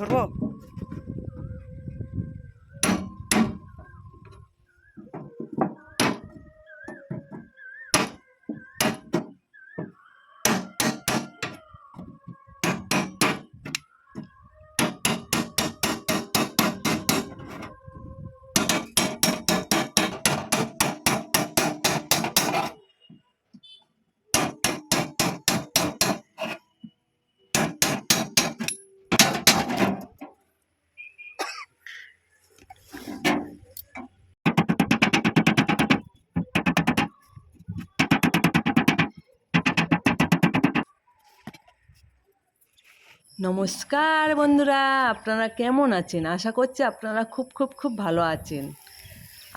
ধরবো নমস্কার বন্ধুরা, আপনারা কেমন আছেন? আশা করছি আপনারা খুব ভালো আছেন।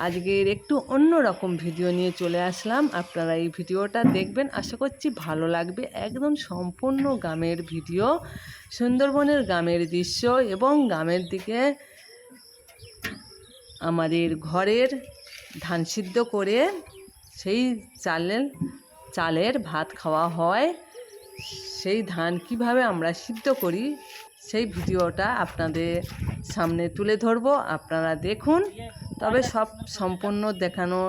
আজকের একটু অন্য রকম ভিডিও নিয়ে চলে আসলাম। আপনারা এই ভিডিওটা দেখবেন, আশা করছি ভালো লাগবে। একদম সম্পূর্ণ গ্রামের ভিডিও, সুন্দরবনের গ্রামের দৃশ্য এবং গ্রামের দিকে আমাদের ঘরের ধান সিদ্ধ করে সেই চালের ভাত খাওয়া হয়। সেই ধান কিভাবে আমরা সিদ্ধ করি সেই ভিডিওটা আপনাদের সামনে তুলে ধরবো, আপনারা দেখুন। তবে সব সম্পূর্ণ দেখানো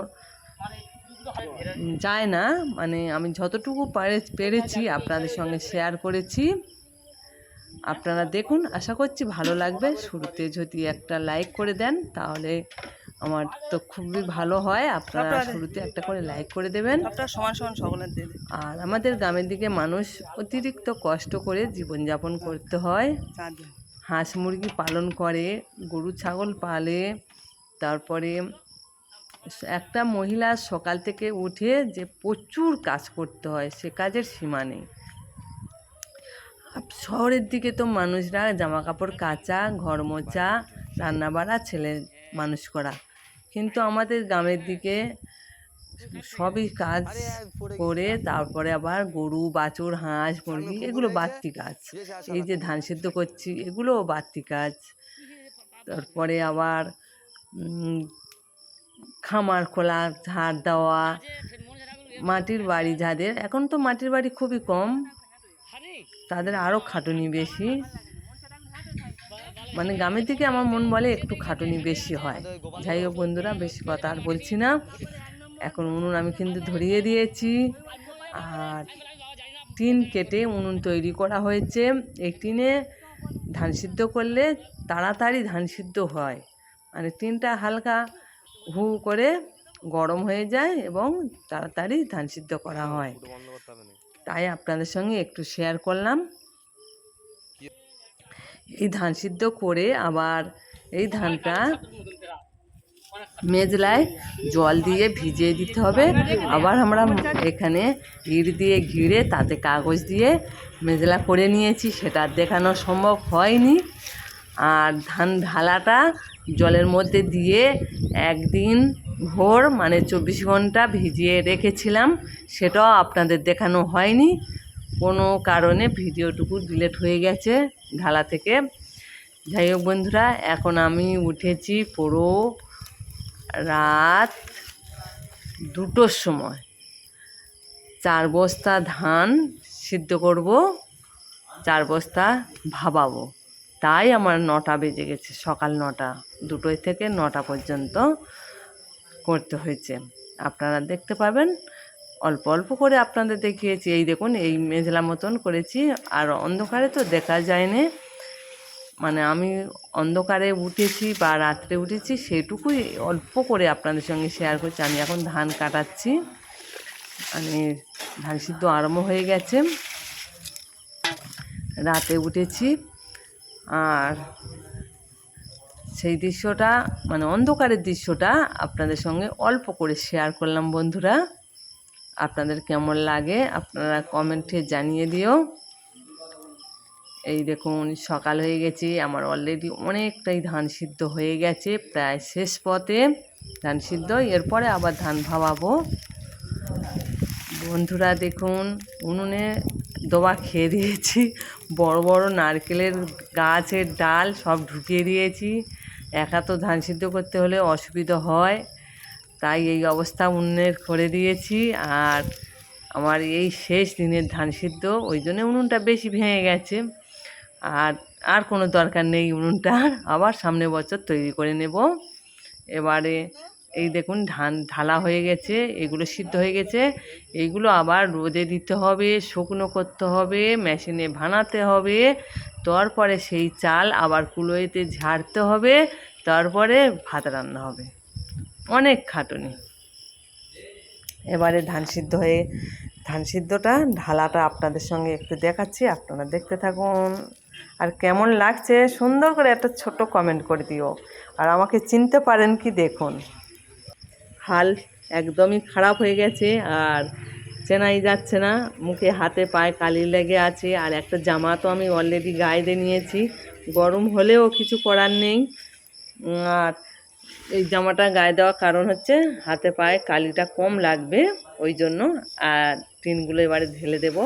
যায় না, মানে আমি যতটুকু পেরেছি আপনাদের সঙ্গে শেয়ার করেছি। আপনারা দেখুন, আশা করছি ভালো লাগবে। শুরুতে যদি একটা লাইক করে দেন তাহলে আমার তো খুবই ভালো হয়। আপনারা শুরুতে একটা করে লাইক করে দেবেন। আর আমাদের গ্রামের দিকে মানুষ অতিরিক্ত কষ্ট করে জীবনযাপন করতে হয়। হাঁস মুরগি পালন করে, গরু ছাগল পালে, তারপরে একটা মহিলা সকাল থেকে উঠে যে প্রচুর কাজ করতে হয়, সে কাজের সীমা নেই। শহরের দিকে তো মানুষরা জামা কাপড় কাচা, ঘর মোছা, রান্না বাড়া, ছেলে মানুষ করা, কিন্তু আমাদের গ্রামের দিকে সবই কাজ করে তারপরে আবার গরু বাছুর হাঁস মুরগি এগুলো বাড়তি কাজ। এই যে ধান সিদ্ধ করছি এগুলোও বাড়তি কাজ। তারপরে আবার খামার খোলা, ঝাড় দেওয়া, মাটির বাড়ি যাদের, এখন তো মাটির বাড়ি খুবই কম, তাদের আরও খাটুনি বেশি। মানে গ্রামের দিকে আমার মন বলে একটু খাটুনি বেশি হয়। যাই হোক বন্ধুরা, বেশি কথা আর বলছি না। এখন উনুন আমি কিন্তু ধরিয়ে দিয়েছি, আর টিন কেটে উনুন তৈরি করা হয়েছে। এই টিনে ধান সিদ্ধ করলে তাড়াতাড়ি ধান সিদ্ধ হয়, মানে টিনটা হালকা হু করে গরম হয়ে যায় এবং তাড়াতাড়ি ধান সিদ্ধ করা হয়। তাই আপনাদের সঙ্গে একটু শেয়ার করলাম। এই ধান সিদ্ধ করে আবার এই ধানটা মেজলায় জল দিয়ে ভিজিয়ে দিতে হবে। আবার আমরা এখানে ইট দিয়ে ঘিরে তাতে কাগজ দিয়ে মেজলা করে নিয়েছি, সেটা দেখানো সম্ভব হয়নি। আর ধান ঢালাটা জলের মধ্যে দিয়ে একদিন ভোর মানে 24 ঘন্টা ভিজিয়ে রেখেছিলাম, সেটাও আপনাদের দেখানো হয়নি। কোনো কারণে ভিডিওটুকু ডিলিট হয়ে গেছে ঢালা থেকে। যাই হোক বন্ধুরা, এখন আমি উঠেছি পুরো রাত 2টোর সময়। 4 বস্তা ধান সিদ্ধ করব, 4 বস্তা ভাবাবো, তাই আমার 9টা বেজে গেছে। সকাল 9টা, 2টো থেকে 9টা পর্যন্ত করতে হয়েছে। আপনারা দেখতে পাবেন, অল্প অল্প করে আপনাদের দেখিয়েছি। এই দেখুন, এই মেজলা মতন করেছি, আর অন্ধকারে তো দেখা যায়নি, মানে আমি অন্ধকারে উঠেছি বা রাত্রে উঠেছি সেইটুকুই অল্প করে আপনাদের সঙ্গে শেয়ার করছি। আমি এখন ধান কাটাচ্ছি, মানে ধান সিদ্ধ আরম্ভ হয়ে গেছে। রাতে উঠেছি, আর সেই দৃশ্যটা মানে অন্ধকারের দৃশ্যটা আপনাদের সঙ্গে অল্প করে শেয়ার করলাম বন্ধুরা। আপনাদের কেমন লাগে আপনারা কমেন্টে জানিয়ে দিও। এই দেখুন সকাল হয়ে গেছে, আমার অলরেডি অনেকটাই ধান সিদ্ধ হয়ে গেছে, প্রায় শেষ পথে ধান সিদ্ধ। এরপরে আবার ধান ভাবাবো বন্ধুরা। দেখুন উনুনে দোবা খেয়ে দিয়েছি, বড় বড় নারকেলের গাছের ডাল সব ঢুকিয়ে দিয়েছি। একা তো ধান সিদ্ধ করতে হলে অসুবিধা হয়, তাই এই অবস্থা উনুনের করে দিয়েছি। আর আমার এই শেষ দিনের ধান সিদ্ধ, ওই জন্য উনুনটা বেশি ভেঙে গেছে। আর কোনো দরকার নেই উনুনটার, আবার সামনে বছর তৈরি করে নেব। এবারে এই দেখুন ধান ঢালা হয়ে গেছে, এগুলো সিদ্ধ হয়ে গেছে। এইগুলো আবার রোদে দিতে হবে, শুকনো করতে হবে, মেশিনে ভানাতে হবে, তারপরে সেই চাল আবার কুলোতে ঝাড়তে হবে, তারপরে ভাত রান্না হবে। অনেক খাটুনি। এবারে ধান সিদ্ধটা ঢালাটা আপনাদের সঙ্গে একটু দেখাচ্ছি, আপনারা দেখতে থাকুন। আর কেমন লাগছে সুন্দর করে একটা ছোট কমেন্ট করে দিও। আর আমাকে চিনতে পারেন কি দেখুন, হাল একদমই খারাপ হয়ে গেছে, আর চেনাই যাচ্ছে না, মুখে হাতে পায়ে কালি লেগে আছে। আর একটা জামা তো আমি অলরেডি গায়ে দিয়ে নিয়েছি, গরম হলেও কিছু করার নেই। আর এই জামাটা গায়ে দেওয়ার কারণ হচ্ছে হাতে পায়ে কালিটা কম লাগবে, ওই জন্য। আর টিনগুলো এবারে ঢেলে দেব।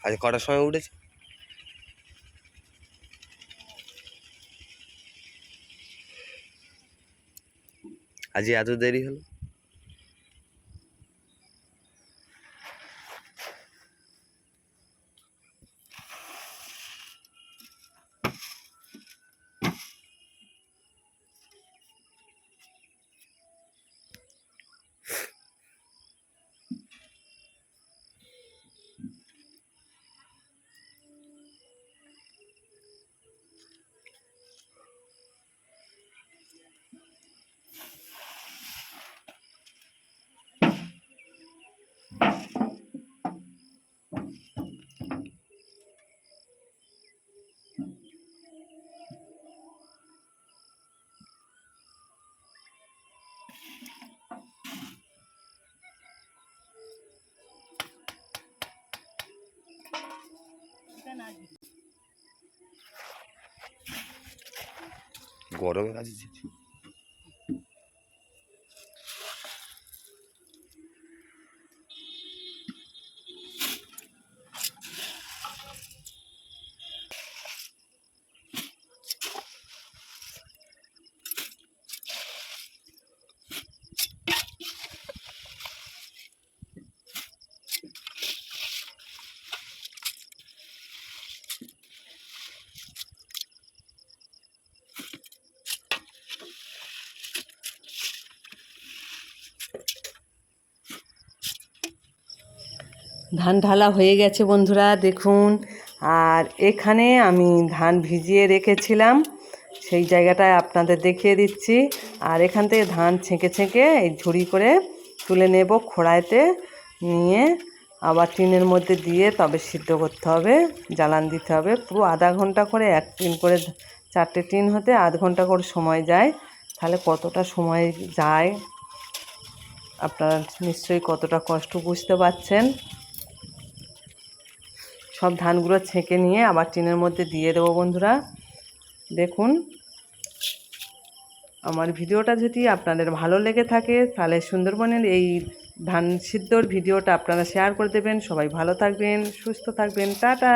আজ কটার সময় উঠেছে? আজ এত দেরি হলো? গরমের কাছে ধান ঢালা হয়ে গেছে বন্ধুরা দেখুন। আর এখানে আমি ধান ভিজিয়ে রেখেছিলাম, সেই জায়গাটায় আপনাদের দেখিয়ে দিচ্ছি। আর এখান থেকে ধান ছেঁকে ছেঁকে এই ঝুড়ি করে তুলে নেব খোড়াইতে নিয়ে, আবার টিনের মধ্যে দিয়ে তবে সিদ্ধ করতে হবে, জ্বালান দিতে হবে। পুরো আধা ঘন্টা করে, এক টিন করে 4টে টিন হতে আধ ঘন্টা করে সময় যায়। তাহলে কতটা সময় যায় আপনারা নিশ্চয়ই কতটা কষ্ট বুঝতে পারছেন। সব ধানগুলো ছেঁকে নিয়ে আবার টিনের মধ্যে দিয়ে দেবো বন্ধুরা। দেখুন আমার ভিডিওটা যদি আপনাদের ভালো লেগে থাকে তাহলে সুন্দরবনের এই ধান সিদ্ধর ভিডিওটা আপনারা শেয়ার করে দেবেন। সবাই ভালো থাকবেন, সুস্থ থাকবেন, টাটা।